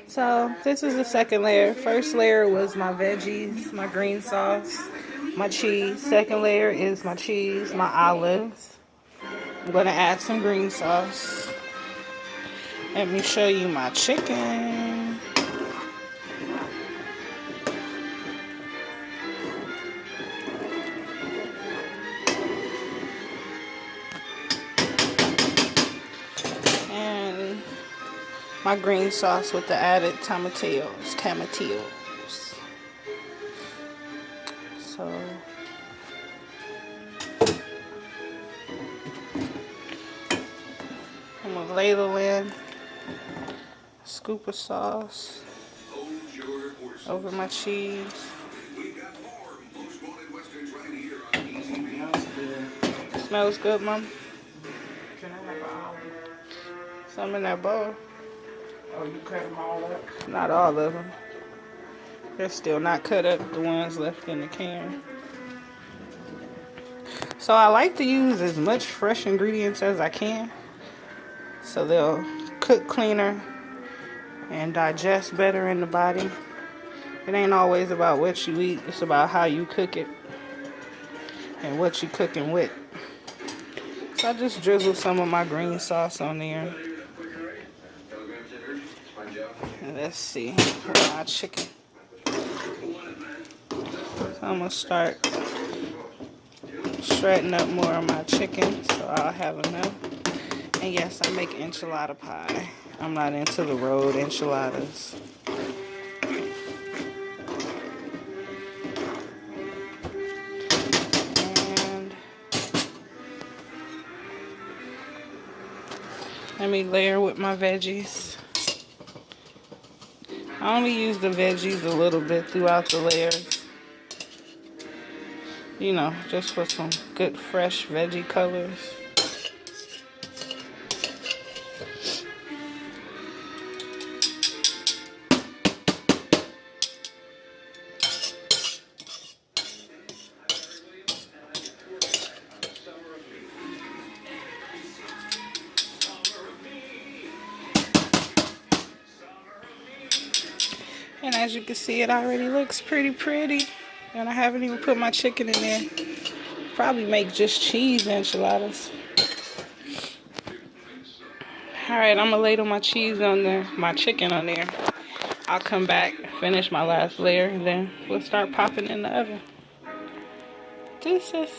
So this is the second layer. First layer was my veggies, my green sauce, my cheese. Second layer is my cheese, my olives. I'm gonna add some green sauce. Let me show you my chicken. And my green sauce with the added tomatillos. So I'm gonna ladle in a scoop of sauce over my cheese. Smells good, Mom. Can I have an olive? Some in that bowl. Oh, you cut them all up? Not all of them. They're still not cut up, the ones left in the can. So I like to use as much fresh ingredients as I can, so they'll cook cleaner and digest better in the body. It ain't always about what you eat, it's about how you cook it and what you cooking with. So I just drizzle some of my green sauce on there. And let's see, my chicken. So I'm gonna start shredding up more of my chicken so I'll have enough. And yes, I make enchilada pie. I'm not into the rolled enchiladas. And let me layer with my veggies. I only use the veggies a little bit throughout the layers. You know, just for some good fresh veggie colors. And as you can see, it already looks pretty. And I haven't even put my chicken in there. Probably make just cheese enchiladas. Alright, I'm gonna ladle my cheese on there, my chicken on there. I'll come back, finish my last layer, and then we'll start popping in the oven. Deuces.